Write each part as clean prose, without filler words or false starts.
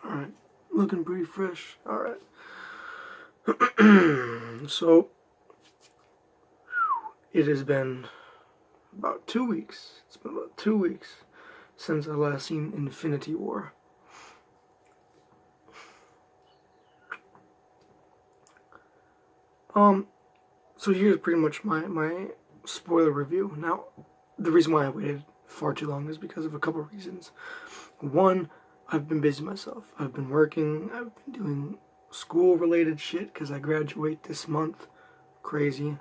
Alright, looking pretty fresh. Alright. So, it has been about 2 weeks. It's been about 2 weeks since I last seen Infinity War. So here's pretty much my spoiler review. Now, the reason why I waited far too long is because of a couple of reasons. One, I've been busy myself. I've been working. I've been doing school-related shit because I graduate this month. Crazy.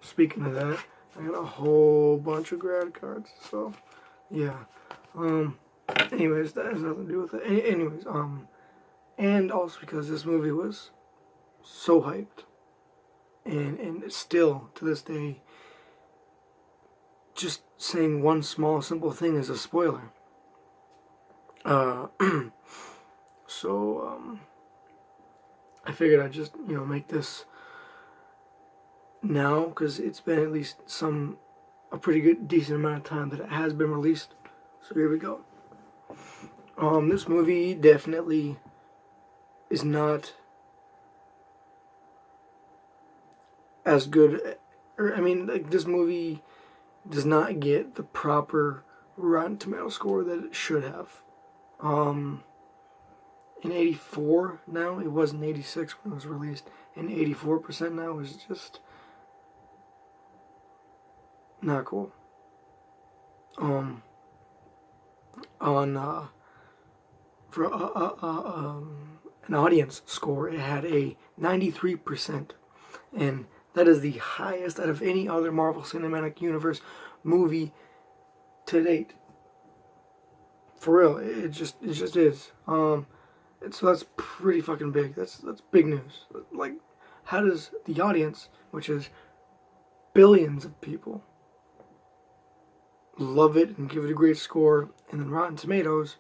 Speaking of that, I got a whole bunch of grad cards. So, yeah. Anyways, that has nothing to do with it. Anyways, and also because this movie was so hyped, and still to this day, just saying one small simple thing is a spoiler. Uh, so I figured I'd just make this now because it's been at least a pretty good decent amount of time that it has been released. So here we go. This movie definitely is not as good, or I mean, like, this movie does not get the proper Rotten Tomato score that it should have. In 84 now, it wasn't 86 when it was released, and 84% now is just not cool. For an audience score, it had a 93%, and that is the highest out of any other Marvel Cinematic Universe movie to date. For real, it just is. So that's pretty fucking big. That's big news. Like, how does the audience, which is billions of people, love it and give it a great score, and then Rotten Tomatoes,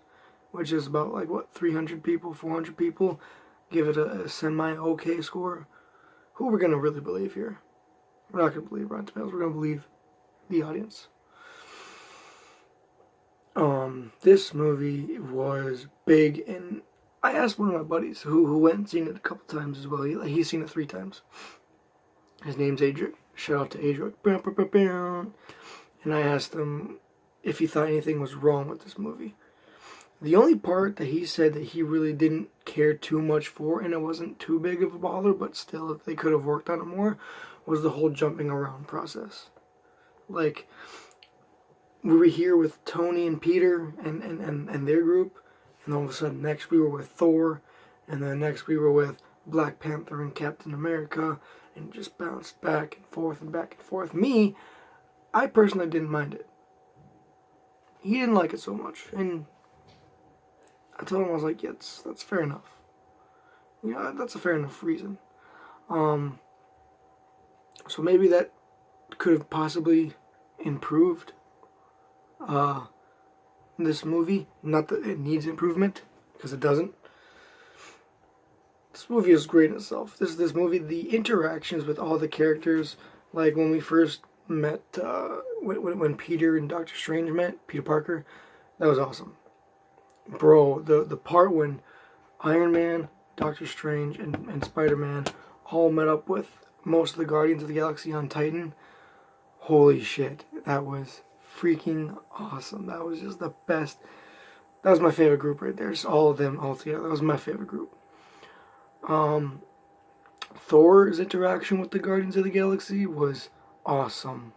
which is about 300 people, 400 people, give it a semi-okay score? Who are we gonna really believe here? We're not gonna believe Rotten Tomatoes. We're gonna believe the audience. This movie was big, and I asked one of my buddies who went and seen it a couple times as well. He's seen it 3 times. His name's Adric. Shout out to Adric. And I asked him if he thought anything was wrong with this movie. The only part that he said that he really didn't care too much for, and it wasn't too big of a bother, but still if they could have worked on it more, was the whole jumping around process. Like, we were here with Tony and Peter and their group, and all of a sudden next we were with Thor, and then next we were with Black Panther and Captain America, and just bounced back and forth and back and forth. Me, I personally didn't mind it. He didn't like it so much, and I told him, I was like, yeah, that's fair enough. That's a fair enough reason. So maybe that could have possibly improved this movie. Not that it needs improvement, because it doesn't. This movie is great in itself. This movie, the interactions with all the characters, like when we first met, when Peter and Doctor Strange met, Peter Parker, that was awesome. Bro, the part when Iron Man, Doctor Strange, and Spider-Man all met up with most of the Guardians of the Galaxy on Titan, holy shit, that was freaking awesome. That was just the best. That was my favorite group right there. Just all of them all together. That was my favorite group. Thor's interaction with the Guardians of the Galaxy was awesome.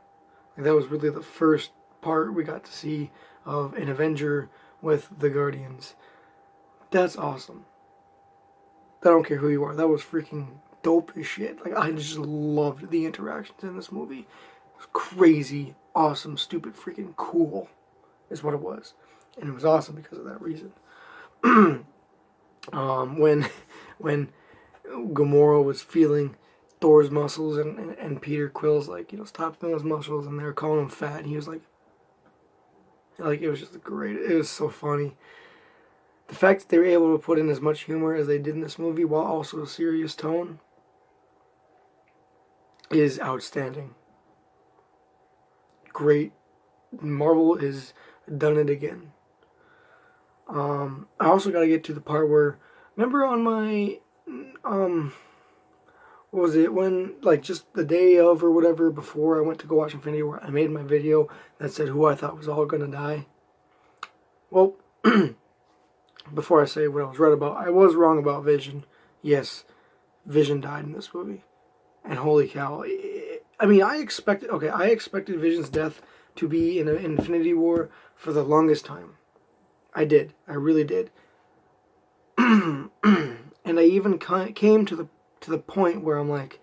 That was really the first part we got to see of an Avenger with the Guardians. That's awesome. I don't care who you are. That was freaking dope as shit. Like, I just loved the interactions in this movie. It was crazy, awesome, stupid, freaking cool is what it was. And it was awesome because of that reason. When Gamora was feeling Thor's muscles and Peter Quill's like, stop feeling his muscles, and they were calling him fat, and he was like, it was just great. It was so funny. The fact that they were able to put in as much humor as they did in this movie while also a serious tone is outstanding. Great. Marvel has done it again. I also got to get to the part where, remember on my, what was it, when, like, just the day of or whatever, before I went to go watch Infinity War, I made my video that said who I thought was all gonna die. Well, before I say what I was right about, I was wrong about Vision. Yes, Vision died in this movie. And holy cow. I mean, I expected Vision's death to be in an Infinity War for the longest time. I did. I really did. And I even came to the point where I'm like,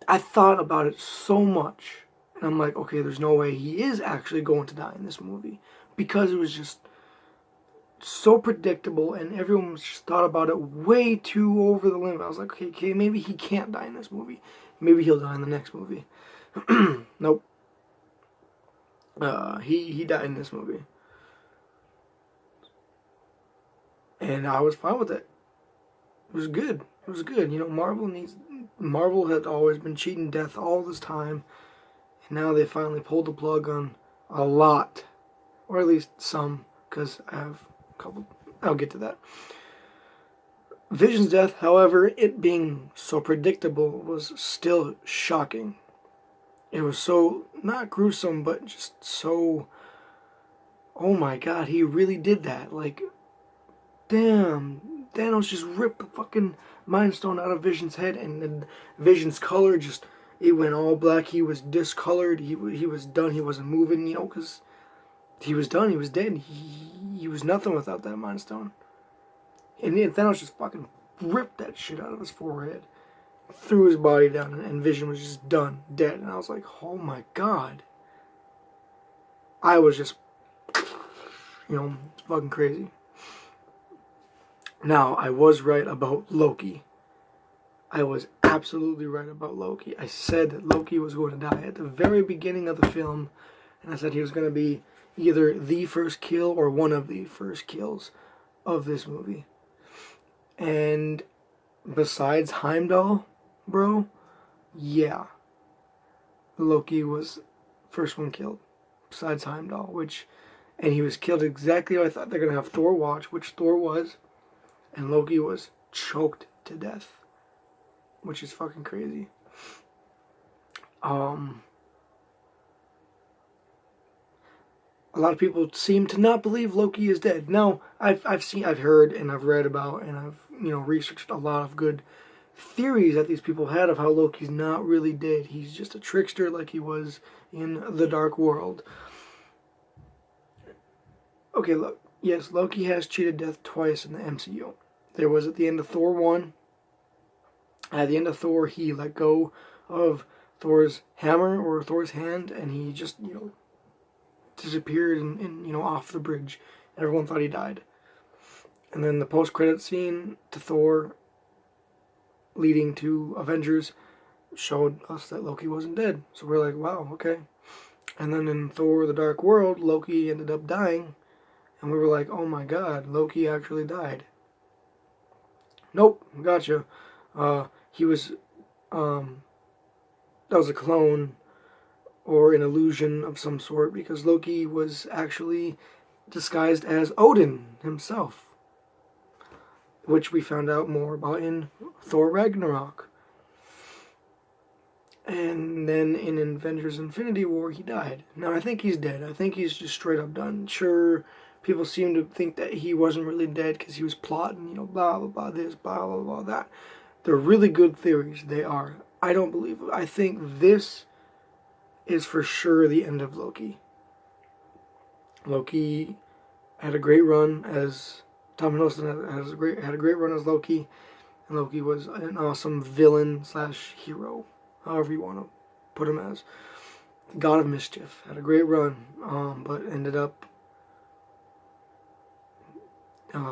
I thought about it so much. And I'm like, okay, there's no way he is actually going to die in this movie. Because it was just so predictable, and everyone just thought about it way too over the limit. I was like, okay, maybe he can't die in this movie. Maybe he'll die in the next movie. Nope. He died in this movie. And I was fine with it. It was good. It was good. You know, Marvel had always been cheating death all this time. And now they finally pulled the plug on a lot. Or at least some, because I have a couple. I'll get to that. Vision's death, however, it being so predictable, was still shocking. It was so, not gruesome, but just so, oh my god, he really did that. Like, damn, Thanos just ripped the fucking Mind Stone out of Vision's head, and then Vision's color just, it went all black. He was discolored. He was done. He wasn't moving, you know, because he was done. He was dead. He was nothing without that Mind Stone. And Thanos just fucking ripped that shit out of his forehead, threw his body down, and Vision was just done, dead. And I was like, oh my god. I was just, you know, fucking crazy. Now, I was right about Loki. I was absolutely right about Loki. I said that Loki was going to die at the very beginning of the film, and I said he was going to be either the first kill or one of the first kills of this movie. And besides Heimdall, bro, yeah, Loki was first one killed. Besides Heimdall, and he was killed exactly how I thought. They're going to have Thor watch, which Thor was, and Loki was choked to death, which is fucking crazy. A lot of people seem to not believe Loki is dead. Now, I've heard, and I've read about, and I've, you know, researched a lot of good theories that these people had of how Loki's not really dead. He's just a trickster like he was in the Dark World. Okay, look. Yes, Loki has cheated death twice in the MCU. There was at the end of Thor 1. At the end of Thor, he let go of Thor's hammer or Thor's hand, and he just, you know, disappeared and you know, off the bridge. Everyone thought he died. And then the post-credit scene to Thor leading to Avengers showed us that Loki wasn't dead. So we're like, wow, okay. And then in Thor the Dark World, Loki ended up dying. And we were like, oh my god, Loki actually died. Nope, gotcha. He was, that was a clone or an illusion of some sort, because Loki was actually disguised as Odin himself, which we found out more about in Thor Ragnarok. And then in Avengers Infinity War, he died. Now, I think he's dead. I think he's just straight up done. Sure, people seem to think that he wasn't really dead because he was plotting, you know, blah, blah, blah, this, blah, blah, blah, that. They're really good theories. They are. I don't believe it. I think this is for sure the end of Loki. Loki had a great run as Tom Hiddleston had a great run as Loki, and Loki was an awesome villain / hero, however you want to put him as. God of Mischief had a great run, but ended up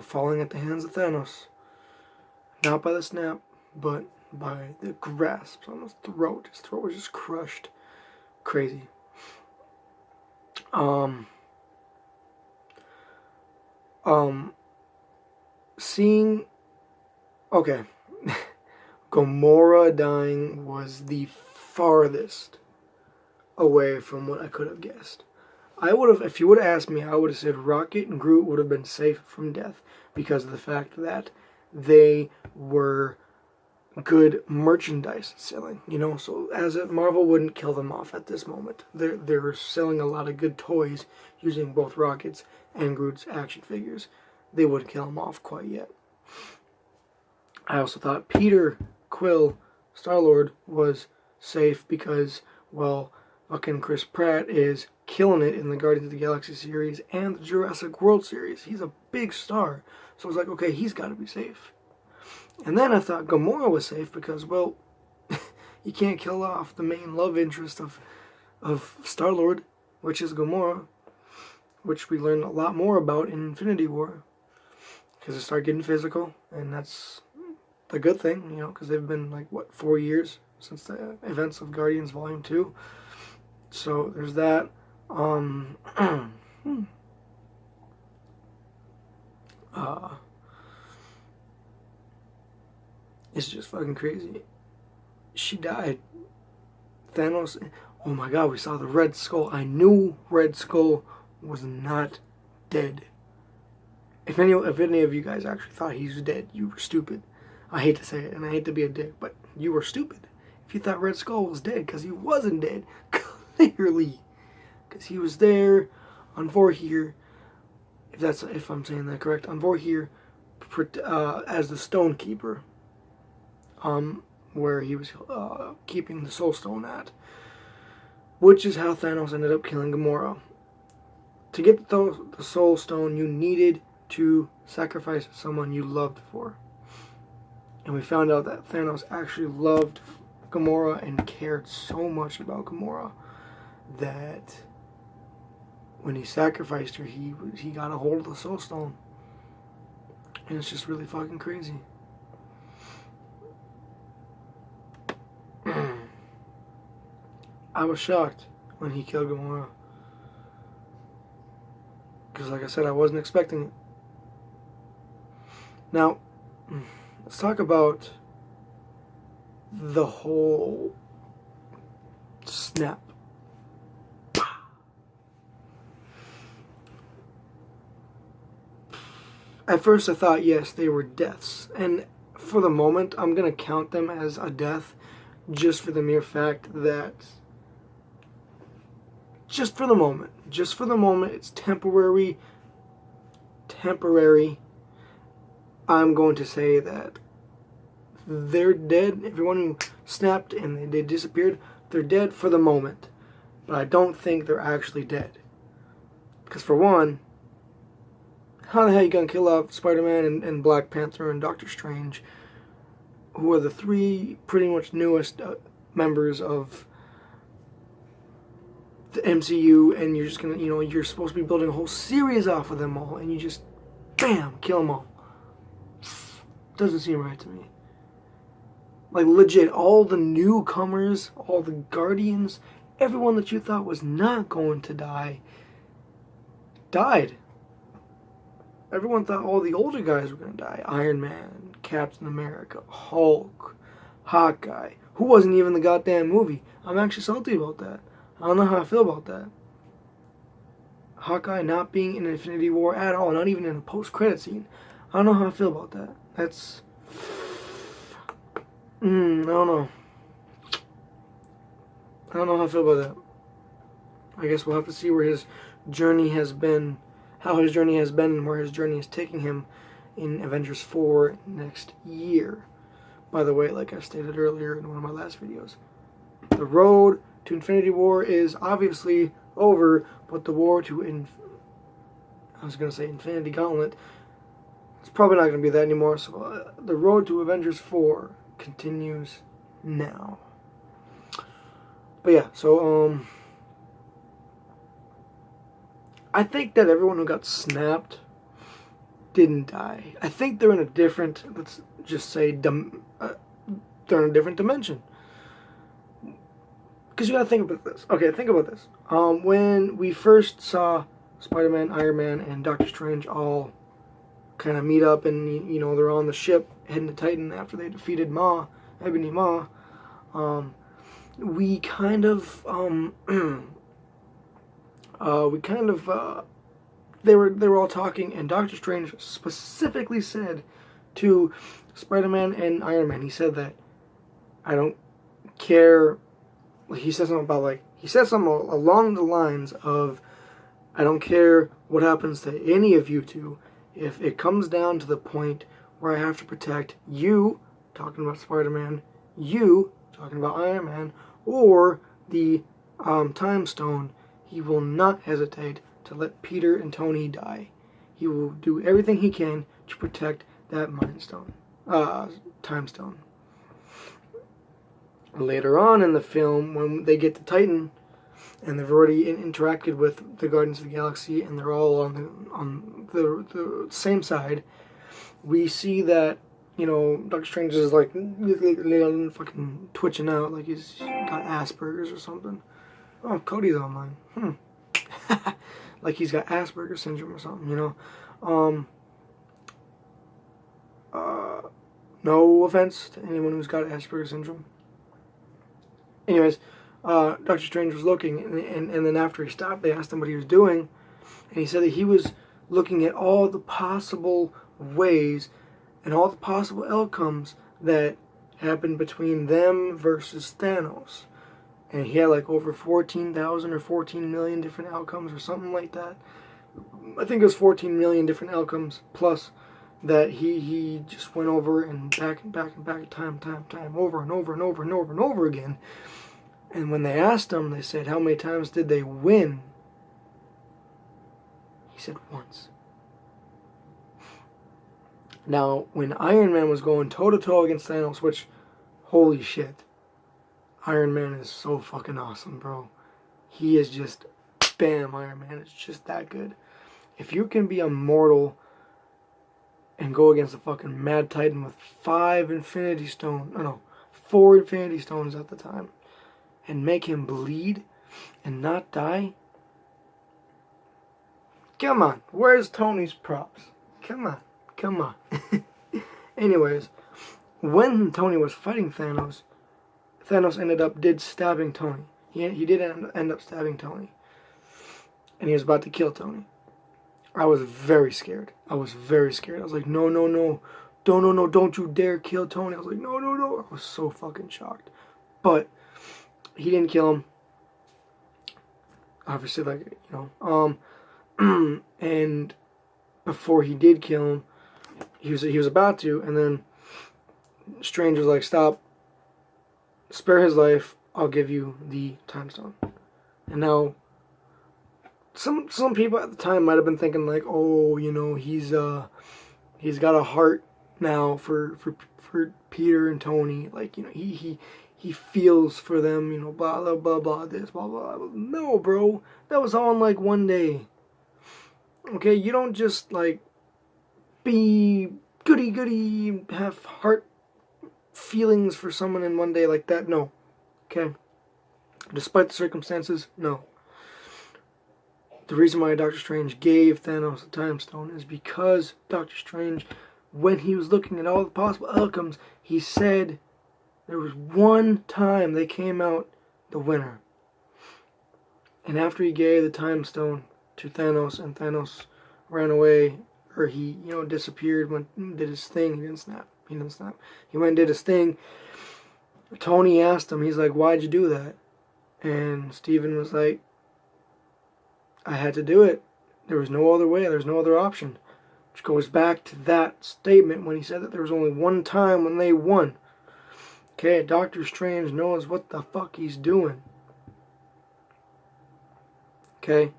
falling at the hands of Thanos. Not by the snap, but by the grasp on his throat. His throat was just crushed. Crazy. Seeing, okay, Gamora dying was the farthest away from what I could have guessed. I would have, if you would have asked me, I would have said Rocket and Groot would have been safe from death because of the fact that they were good merchandise selling, so as Marvel wouldn't kill them off at this moment. They're selling a lot of good toys using both Rockets and Groot's action figures. They wouldn't kill them off quite yet. I also thought Peter Quill, Star-Lord, was safe because, well, fucking Chris Pratt is killing it in the Guardians of the Galaxy series and the Jurassic World series. He's a big star. So I was like, okay, he's got to be safe. And then I thought Gamora was safe because, well, you can't kill off the main love interest of Star-Lord, which is Gamora, which we learned a lot more about in Infinity War. Because it started getting physical, and that's the good thing, because they've been, 4 years since the events of Guardians Volume 2. So there's that. It's just fucking crazy. She died. Thanos. Oh my god, we saw the Red Skull. I knew Red Skull was not dead. If any of you guys actually thought he was dead, you were stupid. I hate to say it, and I hate to be a dick, but you were stupid. If you thought Red Skull was dead, because he wasn't dead. Clearly. Because he was there on Vormir, if I'm saying that correct, on Vormir, as the Stone Keeper. Where he was keeping the Soul Stone at. Which is how Thanos ended up killing Gamora. To get the Soul Stone, you needed to sacrifice someone you loved for. And we found out that Thanos actually loved Gamora and cared so much about Gamora that when he sacrificed her, he got a hold of the Soul Stone. And it's just really fucking crazy. I was shocked when he killed Gamora. Because like I said, I wasn't expecting it. Now, let's talk about the whole snap. At first I thought, yes, they were deaths. And for the moment, I'm going to count them as a death just for the mere fact that just for the moment, it's temporary, I'm going to say that they're dead. Everyone who snapped and they disappeared, they're dead for the moment. But I don't think they're actually dead. Because for one, how the hell are you going to kill off Spider-Man and Black Panther and Doctor Strange, who are the three pretty much newest members of the MCU, and you're just gonna, you're supposed to be building a whole series off of them all, and you just, bam, kill them all. Doesn't seem right to me. Like, legit, all the newcomers, all the Guardians, everyone that you thought was not going to die, died. Everyone thought all the older guys were going to die. Iron Man, Captain America, Hulk, Hawkeye, who wasn't even in the goddamn movie. I'm actually salty about that. I don't know how I feel about that. Hawkeye not being in Infinity War at all, not even in a post-credit scene. I don't know how I feel about that. That's... I don't know. I don't know how I feel about that. I guess we'll have to see where his journey has been, how his journey has been, and where his journey is taking him in Avengers 4 next year. By the way, like I stated earlier in one of my last videos, the road to Infinity War is obviously over, but the war to Infinity Gauntlet, it's probably not going to be that anymore, so the road to Avengers 4 continues now. But yeah, so, I think that everyone who got snapped didn't die. I think they're in a different, let's just say, they're in a different dimension. Because you gotta think about this. Okay, think about this. When we first saw Spider-Man, Iron Man, and Doctor Strange all kind of meet up, and they're on the ship heading to Titan after they defeated Ebony Maw, we kind of we kind of they were all talking, and Doctor Strange specifically said to Spider-Man and Iron Man, he said that I don't care. He said something about he said something along the lines of I don't care what happens to any of you two if it comes down to the point where I have to protect you, talking about Spider-Man, you, talking about Iron Man, or the Time Stone. He will not hesitate to let Peter and Tony die. He will do everything he can to protect that Mind Stone, Time Stone. Later on in the film, when they get to Titan, and they've already interacted with the Guardians of the Galaxy, and they're all on the same side, we see that, you know, Doctor Strange is like fucking twitching out like he's got Asperger's or something. Oh, Cody's online. Like he's got Asperger's syndrome or something, you know. No offense to anyone who's got Asperger's syndrome. Anyways, Doctor Strange was looking, and then after he stopped, they asked him what he was doing, and he said that he was looking at all the possible ways and all the possible outcomes that happened between them versus Thanos. And he had like over 14,000 or 14 million different outcomes or something like that. I think it was 14 million different outcomes plus that he just went over and back, time, over and over and over and over and over again. And when they asked him, they said, how many times did they win? He said, once. Now, when Iron Man was going toe-to-toe against Thanos, which, holy shit, Iron Man is so fucking awesome, bro. He is just, bam, Iron Man is just that good. If you can be immortal and go against a fucking Mad Titan with 4 Infinity Stones at the time, and make him bleed and not die, come on, where's Tony's props? Come on. Anyways, when Tony was fighting Thanos did stabbing Tony. He did end up stabbing Tony. And he was about to kill Tony. I was very scared. I was like, no, don't you dare kill Tony. I was like, no. I was so fucking shocked. But he didn't kill him. Obviously, like, you know. And before he did kill him, he was about to, and then Strange was like, stop. Spare his life. I'll give you the Time Stone. And now, some people at the time might have been thinking like, oh, you know, he's got a heart now for Peter and Tony. Like, you know, he feels for them. You know, blah blah blah blah. This blah blah blah. No, bro, that was all in like one day. Okay, you don't just like be goody have heart feelings for someone in one day like that. No. Okay. Despite the circumstances, no. The reason why Doctor Strange gave Thanos the Time Stone is because Doctor Strange, when he was looking at all the possible outcomes, he said there was one time they came out the winner. And after he gave the Time Stone to Thanos, and Thanos ran away, or he, you know, disappeared, went and did his thing. He didn't snap. He went and did his thing. Tony asked him, he's like, why'd you do that? And Steven was like, I had to do it. There was no other way. There's no other option. Which goes back to that statement when he said that there was only one time when they won. Okay, Doctor Strange knows what the fuck he's doing. Okay,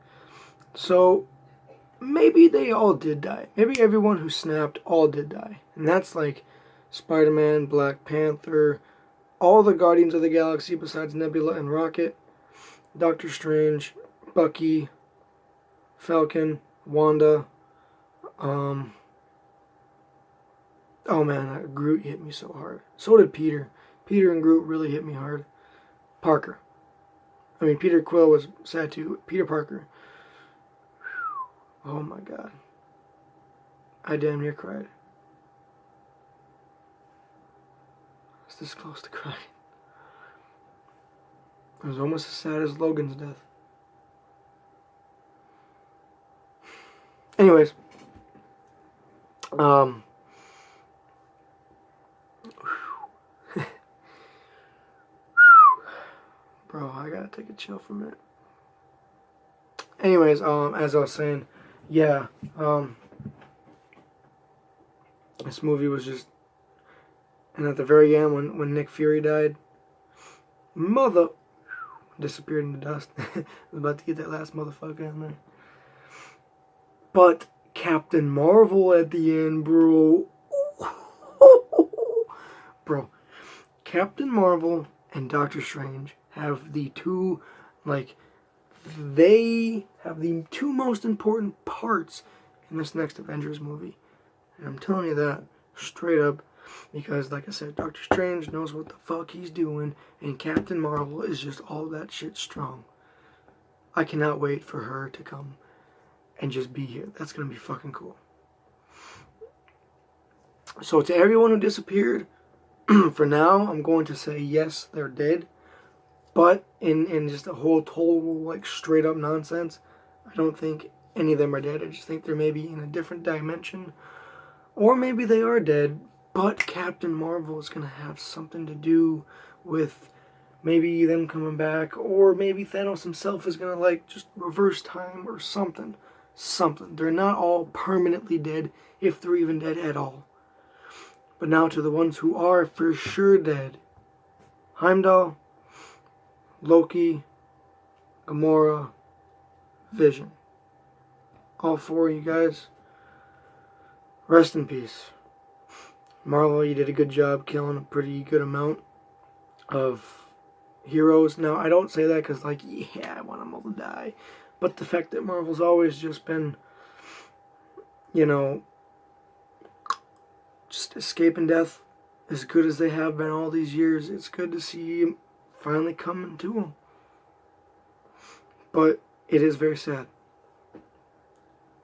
so maybe they all did die. Maybe everyone who snapped all did die. And that's like Spider-Man, Black Panther, all the Guardians of the Galaxy besides Nebula and Rocket, Doctor Strange, Bucky, Falcon, Wanda, oh man, Groot hit me so hard. So did Peter. Peter and Groot really hit me hard. Parker. I mean, Peter Quill was sad too. Peter Parker. Oh my god. I damn near cried. I was this close to crying. It was almost as sad as Logan's death. Anyways, bro, I gotta take a chill for a minute. Anyways, as I was saying, yeah, this movie was just, and at the very end, when Nick Fury died, mother disappeared into dust. I was about to get that last motherfucker in there. But Captain Marvel at the end, bro. Bro, Captain Marvel and Doctor Strange have the two, like, they have the two most important parts in this next Avengers movie. And I'm telling you that straight up because, like I said, Doctor Strange knows what the fuck he's doing, and Captain Marvel is just all that shit strong. I cannot wait for her to come and just be here. That's going to be fucking cool. So to everyone who disappeared, for now, I'm going to say yes, they're dead. But in just a whole total, like, straight up nonsense, I don't think any of them are dead. I just think they're maybe in a different dimension. Or maybe they are dead, but Captain Marvel is going to have something to do with maybe them coming back. Or maybe Thanos himself is going to, like, just reverse time or something. Something. They're not all permanently dead, if they're even dead at all. But now to the ones who are for sure dead. Heimdall, Loki, Gamora, Vision. All four of you guys, rest in peace. Marvel, you did a good job killing a pretty good amount of heroes. Now, I don't say that because, like, yeah, I want them all to die. But the fact that Marvel's always just been, you know, just escaping death as good as they have been all these years, it's good to see him finally coming to them. But it is very sad.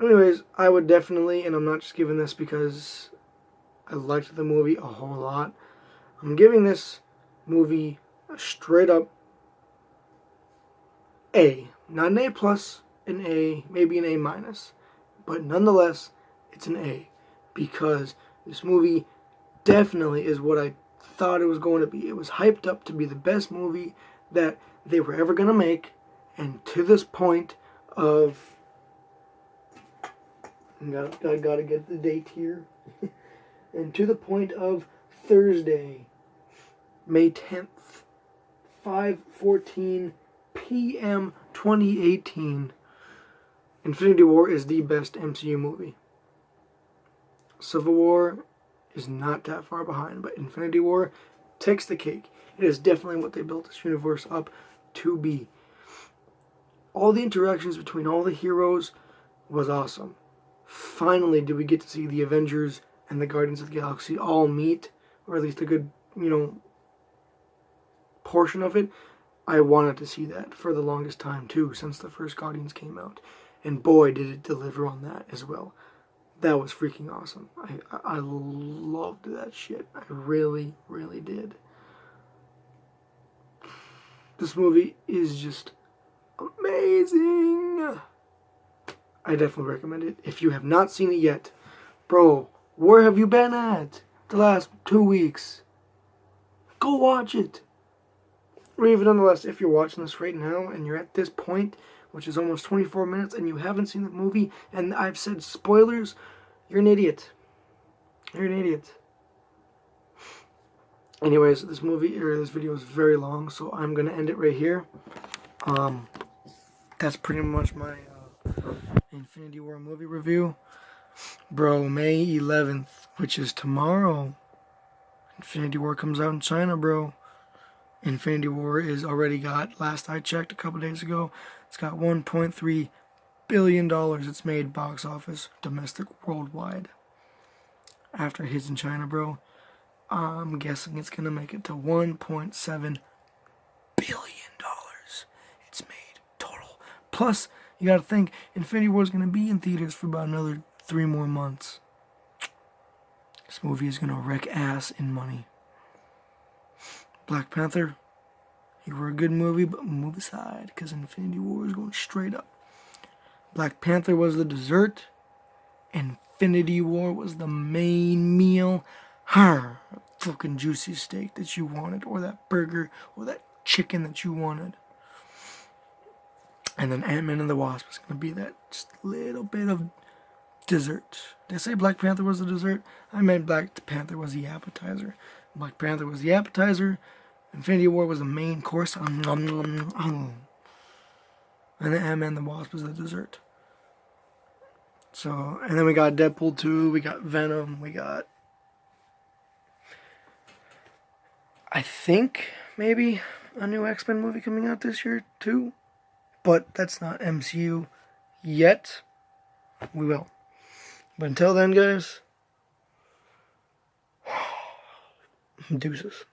Anyways, I would definitely, and I'm not just giving this because I liked the movie a whole lot, I'm giving this movie a straight up A. Not an A plus, an A, maybe an A minus. But nonetheless, it's an A. Because this movie definitely is what I thought it was going to be. It was hyped up to be the best movie that they were ever going to make. And to this point of... I gotta get the date here. And to the point of Thursday, May 10th, 5:14 p.m. 2018, Infinity War is the best MCU movie. Civil War is not that far behind, but Infinity War takes the cake. It is definitely what they built this universe up to be. All the interactions between all the heroes was awesome. Finally did we get to see the Avengers and the Guardians of the Galaxy all meet, or at least a good, portion of it. I wanted to see that for the longest time too, since the first Guardians came out. And boy, did it deliver on that as well. That was freaking awesome. I loved that shit. I really, really did. This movie is just amazing. I definitely recommend it. If you have not seen it yet, bro, where have you been at the last 2 weeks? Go watch it. Or even nonetheless, if you're watching this right now and you're at this point, which is almost 24 minutes, and you haven't seen the movie, and I've said spoilers, you're an idiot. You're an idiot. Anyways, this video is very long, so I'm going to end it right here. That's pretty much my Infinity War movie review. Bro, May 11th, which is tomorrow, Infinity War comes out in China, bro. Infinity War is already got, last I checked a couple days ago, it's got $1.3 billion it's made box office, domestic, worldwide. After it hits in China, bro, I'm guessing it's going to make it to $1.7 billion it's made total. Plus, you got to think, Infinity War is going to be in theaters for about another 3 more months. This movie is going to wreck ass in money. Black Panther, you were a good movie, but move aside, because Infinity War is going straight up. Black Panther was the dessert, Infinity War was the main meal. That fucking juicy steak that you wanted, or that burger, or that chicken that you wanted. And then Ant-Man and the Wasp is going to be that just little bit of dessert. Did I say Black Panther was the dessert? I meant Black Panther was the appetizer. Black Panther was the appetizer. Infinity War was the main course. And then Ant-Man and the Wasp was the dessert. So, and then we got Deadpool 2, we got Venom, we got, I think, maybe a new X-Men movie coming out this year too. But that's not MCU yet. We will. But until then, guys, deuces.